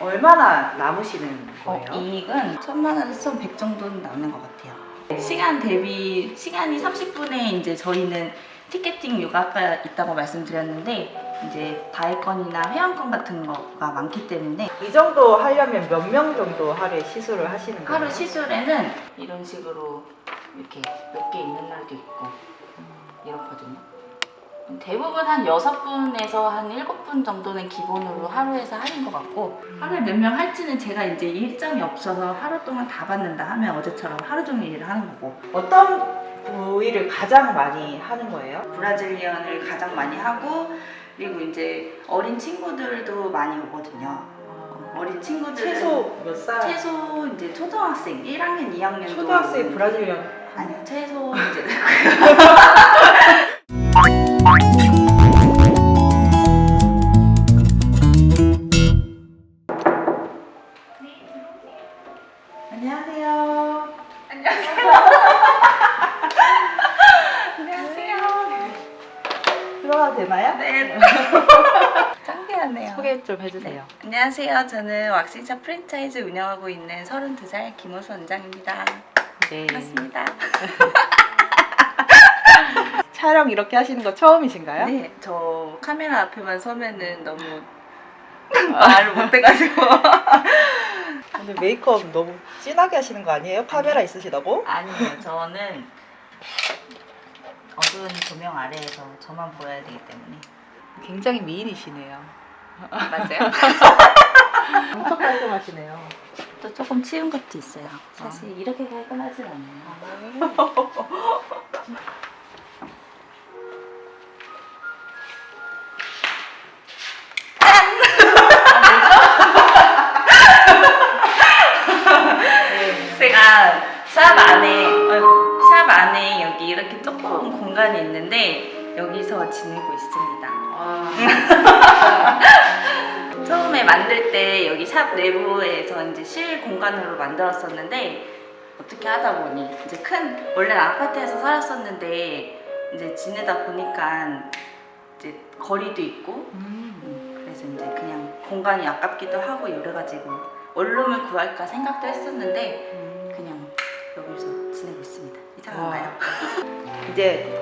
얼마나 남으시는 거예요? 이익은 1000만 원에서 1100 정도는 남는 것 같아요. 시간 대비 시간이 30분에 이제 저희는 티켓팅 요가가 있다고 말씀드렸는데 이제 다이건이나 회원권 같은 거가 많기 때문에 이 정도 하려면 몇 명 정도 하루에 시술을 하시는 거예요? 하루 시술에는 이런 식으로 이렇게 몇 개 있는 날도 있고 이렇거든요. 대부분 한 6분에서 한 7분 정도는 기본으로 하루에서 하는 것 같고 하루에 몇 명 할지는 제가 이제 일정이 없어서 하루 동안 다 받는다 하면 어제처럼 하루 종일 일을 하는 거고 어떤 부위를 가장 많이 하는 거예요? 브라질리언을 가장 많이 하고 그리고 이제 어린 친구들도 많이 오거든요. 어린 친구들 최소 몇 살? 최소 이제 초등학생 1학년, 2학년 초등학생 브라질리언 아니요 최소 이제 안녕하세요. 안녕하세요. 들어가도 되나요? 네. 창피하네요. 소개 좀 해주세요. 안녕하세요. 저는 왁싱샵 프랜차이즈 운영하고 있는 32살 김호수 원장입니다. 네. 반갑습니다. 촬영 이렇게 하시는 거 처음이신가요? 네, 저 카메라 앞에만 서면은 너무 말을 못해가지고 근데 메이크업 너무 진하게 하시는 거 아니에요? 카메라 있으시다고? 아니에요. 저는 어두운 조명 아래에서 저만 보여야 되기 때문에 굉장히 미인이시네요. 맞아요? 엄청 깔끔하시네요. 또 조금 치운 것도 있어요. 사실 이렇게 깔끔하진 않아요. 제가 샵 안에 여기 이렇게 조그만 공간이 있는데 여기서 지내고 있습니다. 처음에 만들 때 여기 샵 내부에서 이제 실 공간으로 만들었었는데 어떻게 하다 보니 이제 원래는 아파트에서 살았었는데 이제 지내다 보니까 이제 거리도 있고 그래서 이제 그냥 공간이 아깝기도 하고 이래가지고 원룸을 구할까 생각도 했었는데 그냥 여기서 지내고 있습니다. 이상한가요? 이제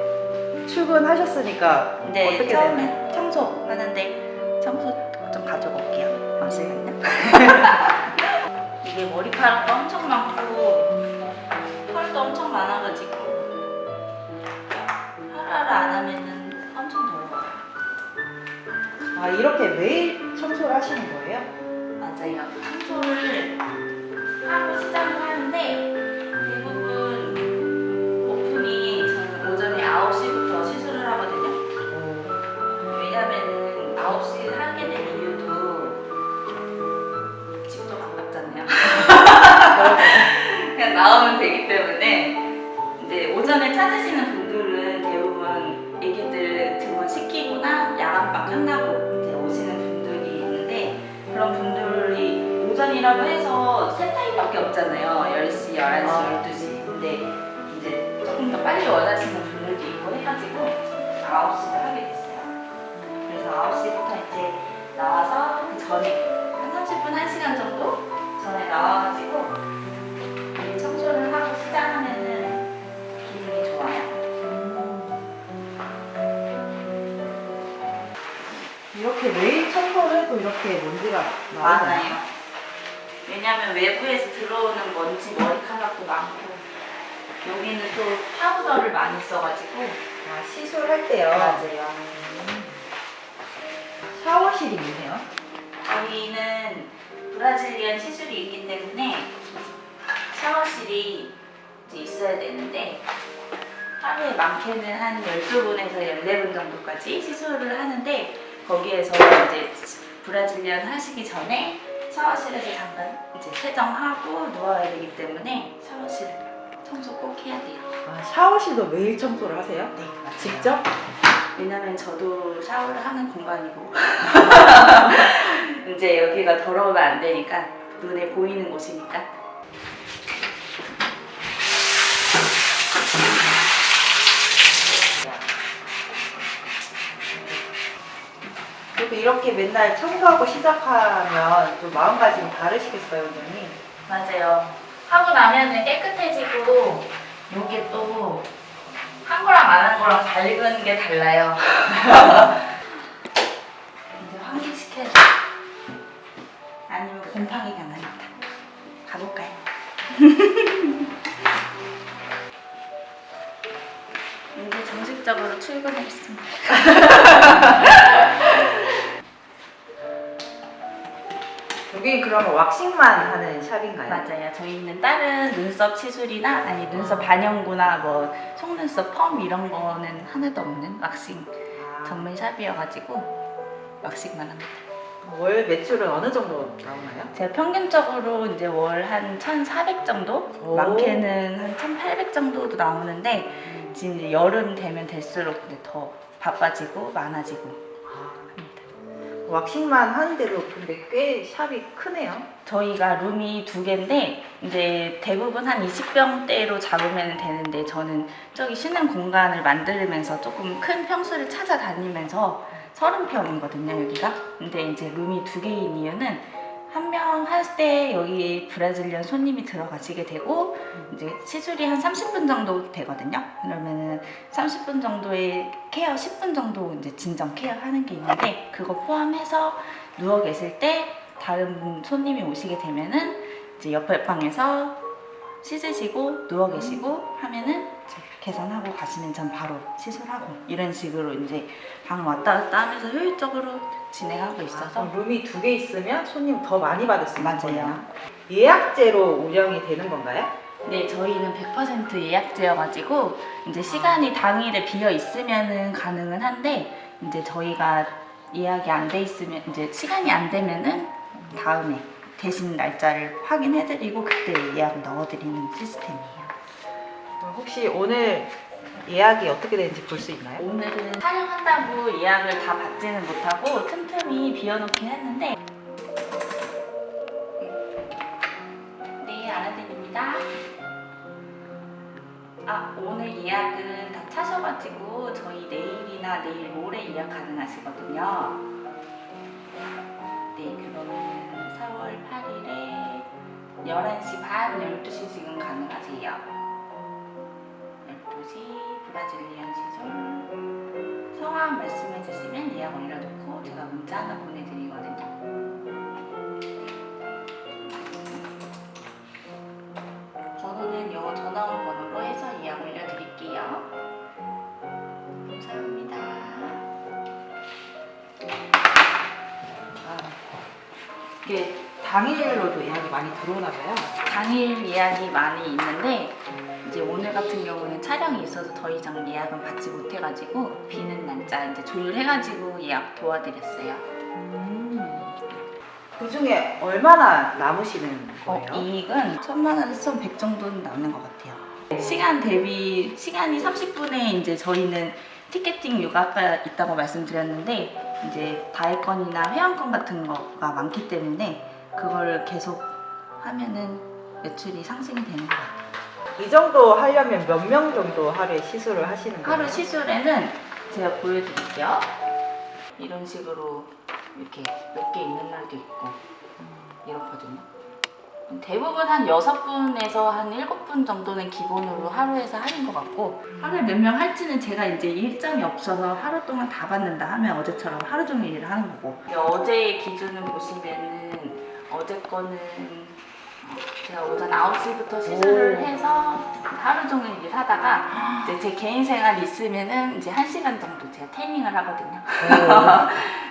출근하셨으니까 네, 어떻게 처음에 되나요? 청소하는데 청소 좀 가져가 올게요. 잠시만요. 이게 머리카락도 엄청 많고 털도 엄청 많아가지고 하루하루 안 하면은 엄청 더러워요. 아 이렇게 매일 청소를 하시는 거예요? 맞아요. 청소를 하고 시작을 하는데 대부분 오픈이 저는 오전에 9시부터 시술을 하거든요. 왜냐면은 9시 하게 된 이유도 집도 가깝잖아요. 그냥 나오면 되기 때문에 이제 오전에 찾으시는 분들은 대부분 애기들 등원시키거나 야간방 끝나고 이제 오시는 분들이 있는데 그런 분들이 오전이라고 해서 세 타임밖에 없잖아요. 10시, 11시, 12시. 근데 이제 조금 더 빨리 원하시는 분들도 있고 해가지고 9시를 하게 됐어요. 그래서 9시부터 이제 나와서 그 전에 한 30분, 1시간 정도 전에 나와가지고 이제 청소를 하고 시작하면은 기분이 좋아요. 이렇게 매일 청소를 해도 이렇게 먼지가 나오나요? 많아요. 왜냐면 외부에서 들어오는 먼지, 머리카락도 많고 여기는 또 파우더를 많이 써가지고 아, 시술할 때요? 맞아요. 샤워실이 있네요. 저희는 브라질리언 시술이 있기 때문에 샤워실이 이제 있어야 되는데 하루에 많게는 한 12분에서 14분 정도까지 시술을 하는데 거기에서 이제 브라질리언 하시기 전에 샤워실에서 잠깐 이제 세정하고 누워야 되기 때문에 샤워실 청소 꼭 해야 돼요. 아, 샤워실도 매일 청소를 하세요? 네, 맞아요. 직접? 왜냐면 저도 샤워를 하는 공간이고 이제 여기가 더러우면 안 되니까 눈에 보이는 곳이니까. 그래도 이렇게 맨날 청소하고 시작하면 좀 마음가짐이 다르시겠어요, 원장님? 맞아요. 하고 나면은 깨끗해지고 이게 또 한 거랑 안 한 거랑 밝은 게 달라요. 이제 환기시켜줘. 아니면 곰팡이가 나니까. 가볼까요? 이제 정식적으로 출근하겠습니다. 여기 그러면 왁싱만 하는 샵인가요? 맞아요. 저희는 다른 눈썹 시술이나 아니 눈썹 반영구나 뭐 속눈썹 펌 이런 거는 하나도 없는 왁싱 아, 전문 샵이어가지고 왁싱만 합니다. 월 매출은 어느 정도 나오나요? 제가 평균적으로 이제 월 한 1,400 정도? 오. 많게는 한 1,800 정도도 나오는데 지금 이제 여름 되면 될수록 이제 더 바빠지고 많아지고 합니다. 왁싱만 하는데도 근데 꽤 샵이 크네요. 저희가 룸이 2개인데 이제 대부분 한 20평대로 잡으면 되는데 저는 저기 쉬는 공간을 만들면서 조금 큰 평수를 찾아다니면서 30평이거든요 여기가. 근데 이제 룸이 2개인 이유는 한 명 할 때 여기 브라질리언 손님이 들어가시게 되고 이제 시술이 한 30분 정도 되거든요. 그러면은 30분 정도의 케어 10분 정도 이제 진정 케어 하는 게 있는데 그거 포함해서 누워 계실 때 다른 손님이 오시게 되면은 이제 옆에 방에서 씻으시고 누워 계시고 하면은 이제 계산하고 가시면 전 바로 시술하고 이런 식으로 이제 방 왔다 갔다 하면서 효율적으로 진행하고 있어서 룸이 2개 있으면 손님 더 많이 받을 수 있는 맞아요. 거예요. 예약제로 운영이 되는 건가요? 네, 저희는 100% 예약제여가지고 이제 시간이 당일에 비어 있으면은 가능은 한데 이제 저희가 예약이 안 돼 있으면 이제 시간이 안 되면은 다음에 대신 날짜를 확인해드리고 그때 예약을 넣어드리는 시스템이에요. 그럼 혹시 오늘 예약이 어떻게 되는지 볼 수 있나요? 오늘은 촬영한다고 예약을 다 받지는 못하고 틈틈이 비워놓긴 했는데 네, 알아드립니다. 오늘 예약은 다 차셔가지고 저희 내일이나 내일 모레 예약 가능하시거든요. 네, 그러면 4월 8일에 11시 반, 12시 지금 가능하세요. 12시 브라질리언 시술 성함 말씀해 주시면 예약 올려놓고 제가 문자 하나 보내드리거든요. 번호는 요 전화온 번호로 해서 예약 올려드릴게요. 감사합니다. 이게 당일로도 예약이 많이 들어오나 봐요. 당일 예약이 많이 있는데 이제 오늘 같은 경우는 촬영이 있어서 더 이상 예약은 받지 못해가지고 비는 날짜 이제 조율해가지고 예약 도와드렸어요. 그 중에 얼마나 남으시는 거예요? 이익은 1,000만 원에서 1,100 정도는 남는 것 같아요. 시간 대비 시간이 30분에 이제 저희는 티켓팅 요가가 있다고 말씀드렸는데 이제 다이건이나 회원권 같은 거가 많기 때문에 그걸 계속 하면은 매출이 상승이 되는 것 같아요. 이 정도 하려면 몇 명 정도 하루에 시술을 하시는 거예요? 하루 시술에는 제가 보여드릴게요. 이런 식으로 이렇게 몇 개 있는 날도 있고 이렇거든요. 대부분 한 6분에서 한 7분 정도는 기본으로 하루에서 하는 것 같고 하루에 몇 명 할지는 제가 이제 일정이 없어서 하루 동안 다 받는다 하면 어제처럼 하루 종일 일을 하는 거고 어제의 기준을 보시면은 어제 거는 제가 오전 9시부터 시술을 해서 하루 종일 일 하다가 이제 제 개인 생활이 있으면은 이제 1시간 정도 제가 태닝을 하거든요.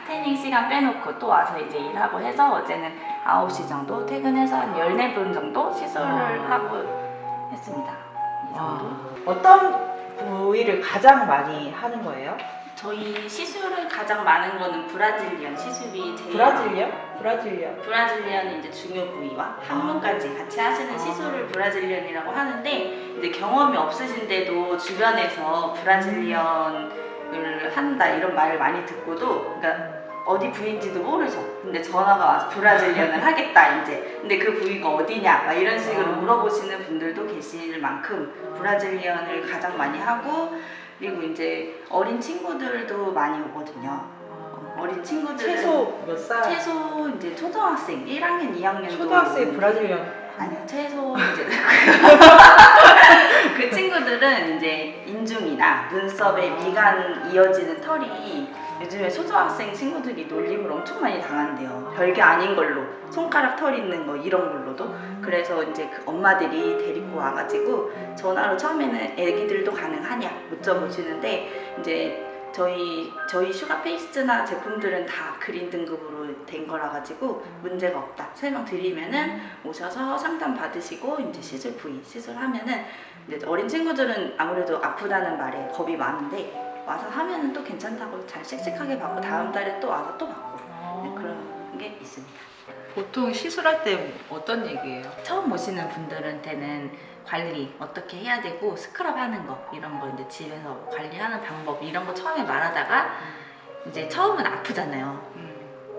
태닝 시간 빼놓고 또 와서 이제 일하고 해서 어제는 9시 정도 퇴근해서 한 14분 정도 시술을 하고 했습니다. 이 정도. 어떤 부위를 가장 많이 하는 거예요? 저희 시술을 가장 많은 거는 브라질리언 시술이 제일 브라질리언은 이제 중요 부위와 항문까지 같이 하시는 시술을 브라질리언이라고 하는데 이제 경험이 없으신데도 주변에서 브라질리언을 한다 이런 말을 많이 듣고도 그러니까 어디 부위인지도 모르죠. 근데 전화가 와서 브라질리언을 하겠다 이제. 근데 그 부위가 어디냐 막 이런 식으로 물어보시는 분들도 계실 만큼 브라질리언을 가장 많이 하고 그리고 이제 어린 친구들도 많이 오거든요. 어린 친구들은 최소 몇 살? 최소 이제 초등학생 1학년, 2학년 초등학생 브라질리언. 아니요, 최소 이제 그 친구들은 이제 인중이나 눈썹에 미간 이어지는 털이 요즘에 초등학생 친구들이 놀림을 엄청 많이 당한대요. 별게 아닌 걸로 손가락 털 있는 거 이런 걸로도. 그래서 이제 그 엄마들이 데리고 와가지고 전화로 처음에는 애기들도 가능하냐 여쭤보시는데 이제 저희 슈가페이스나 제품들은 다 그린 등급으로 된 거라 가지고 문제가 없다 설명드리면은 오셔서 상담 받으시고 이제 시술 부위 시술하면은 이제 어린 친구들은 아무래도 아프다는 말에 겁이 많은데 와서 하면은 또 괜찮다고 잘 씩씩하게 받고 다음 달에 또 와서 또 받고 네, 그런 게 있습니다. 보통 시술할 때 어떤 얘기예요? 처음 오시는 분들한테는 관리 어떻게 해야 되고 스크럽 하는 거 이런 거 이제 집에서 관리하는 방법 이런 거 처음에 말하다가 이제 처음은 아프잖아요.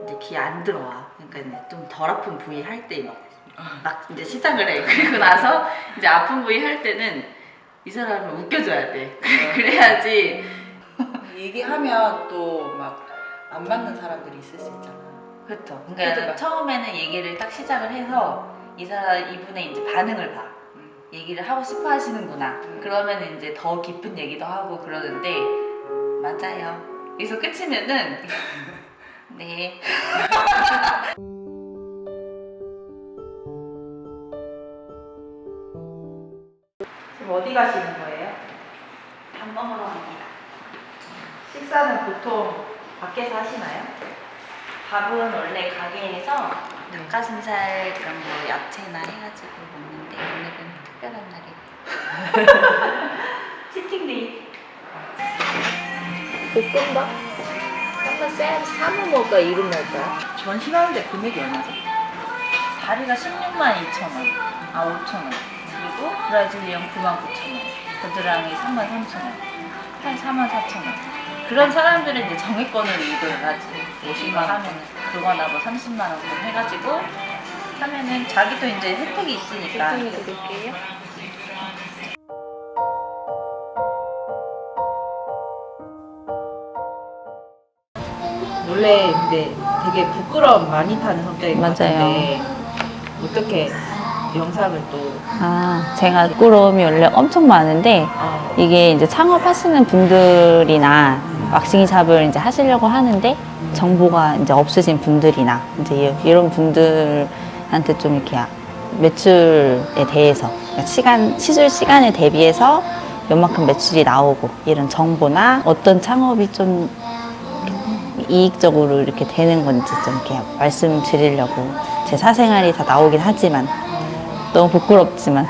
이제 귀 안 들어와. 그러니까 좀 덜 아픈 부위 할 때 막 이제 시작을 해. 그리고 나서 이제 아픈 부위 할 때는 이 사람을 웃겨줘야 돼. 그래야지. 얘기하면 또 막 안 맞는 사람들이 있을 수 있잖아. 그렇죠. 그러니까 처음에는 얘기를 딱 시작을 해서 이분의 이제 반응을 봐. 얘기를 하고 싶어 하시는구나. 그러면 이제 더 깊은 얘기도 하고 그러는데 맞아요. 여기서 끝이면은 네. 지금 어디 가시는 거예요? 밥 먹으러 갑니다. 식사는 보통 밖에서 하시나요? 밥은 원래 가게에서 닭가슴살 그런 거 야채나 해가지고 먹는데 오늘은 특별한 날이에요. 치팅데이. 볶음밥? 한번 사면 먹을까? 이름 먹을까? 전신하는데 금액이 얼마죠? 다리가 162,000원, 5,000원. 그리고 브라질리언 99,000원, 겨드랑이 33,000원, 팔 44,000원. 그런 사람들은 이제 정액권으로 이걸 하지. 50만 하면은 그거나 뭐 30만 원 해가지고 하면은 자기도 이제 혜택이 있으니까. 설명해 드릴게요. 원래 근데 되게 부끄러움 많이 타는 성격인 것 맞아요. 같은데 어떻게 영상을 또 제가 부끄러움이 원래 엄청 많은데 이게 이제 창업하시는 분들이나 왁싱샵을 이제 하시려고 하는데 정보가 이제 없으신 분들이나 이제 이런 분들한테 좀 이렇게 매출에 대해서 그러니까 시술 시간에 대비해서 요만큼 매출이 나오고 이런 정보나 어떤 창업이 좀 이익적으로 이렇게 되는 건지 좀 이렇게 말씀드리려고 제 사생활이 다 나오긴 하지만 너무 부끄럽지만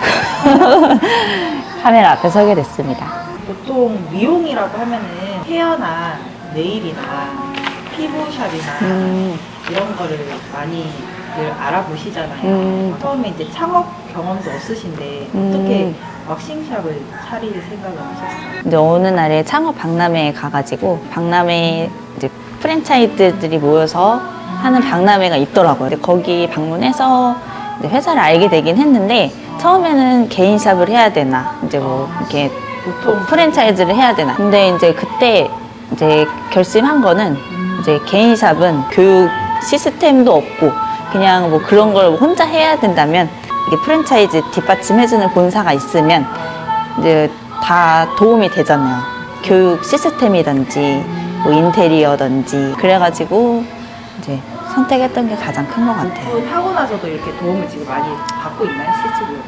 카메라 앞에 서게 됐습니다. 보통 미용이라고 하면은 헤어나 네일이나 피부샵이나 이런 거를 많이들 알아보시잖아요. 처음에 이제 창업 경험도 없으신데 어떻게 왁싱샵을 차릴 생각을 하셨어요? 이제 어느 날에 창업 박람회에 가가지고 박람회 이제 프랜차이즈들이 모여서 하는 박람회가 있더라고요. 근데 거기 방문해서 이제 회사를 알게 되긴 했는데 처음에는 개인샵을 해야 되나 이제 뭐 이렇게 보통 프랜차이즈를 해야 되나. 근데 이제 그때 이제 결심한 거는 이제 개인샵은 교육 시스템도 없고 그냥 뭐 그런 걸 혼자 해야 된다면 이게 프랜차이즈 뒷받침해주는 본사가 있으면 이제 다 도움이 되잖아요. 교육 시스템이든지 뭐 인테리어든지 그래가지고 이제 선택했던 게 가장 큰 것 같아요. 하고 나서도 이렇게 도움을 지금 많이 받고 있나요, 실질적으로?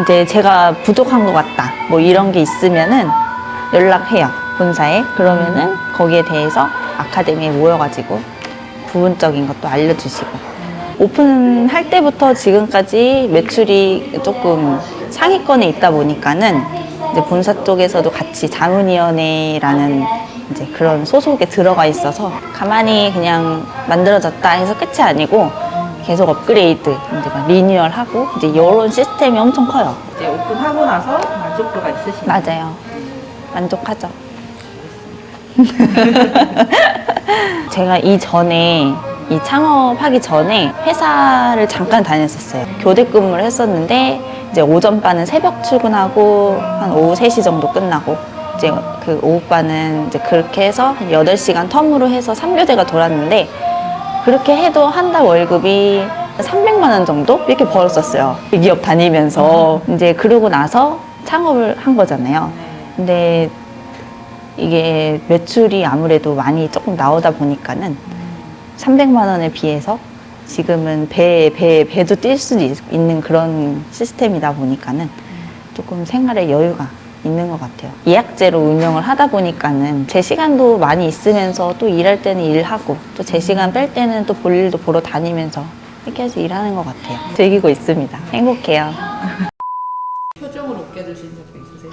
이제 제가 부족한 것 같다 뭐 이런 게 있으면은 연락해요, 본사에. 그러면은 거기에 대해서 아카데미에 모여가지고 부분적인 것도 알려주시고 오픈할 때부터 지금까지 매출이 조금 상위권에 있다 보니까는 이제 본사 쪽에서도 같이 자문위원회라는 이제 그런 소속에 들어가 있어서 가만히 그냥 만들어졌다 해서 끝이 아니고 계속 업그레이드, 이제 막 리뉴얼하고 이제 이런 시스템이 엄청 커요. 이제 오픈하고 나서 만족도가 있으신가요? 맞아요. 만족하죠. 제가 이 창업하기 전에 회사를 잠깐 다녔었어요. 교대 근무를 했었는데 이제 오전반은 새벽 출근하고 한 오후 3시 정도 끝나고 이제 그 오빠는 이제 그렇게 해서 8시간 텀으로 해서 3교대가 돌았는데 그렇게 해도 한 달 월급이 300만 원 정도 이렇게 벌었었어요. 기업 다니면서 이제 그러고 나서 창업을 한 거잖아요. 근데 이게 매출이 아무래도 많이 조금 나오다 보니까는 300만 원에 비해서 지금은 배도 뛸 수 있는 그런 시스템이다 보니까는 조금 생활에 여유가 있는 것 같아요. 예약제로 운영을 하다 보니까는 제 시간도 많이 있으면서 또 일할 때는 일하고 또 제 시간 뺄 때는 또 볼 일도 보러 다니면서 이렇게 해서 일하는 것 같아요. 즐기고 있습니다. 행복해요. 표정으로 웃겨주신 적도 있으세요?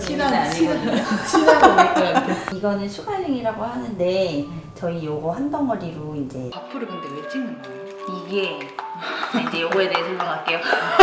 친한 친한 오니까 이거는 슈가링이라고 하는데 저희 요거 한 덩어리로 이제 밥풀을 근데 왜 찍는 거예요? 이게 이제 요거에 대해서 설명할게요.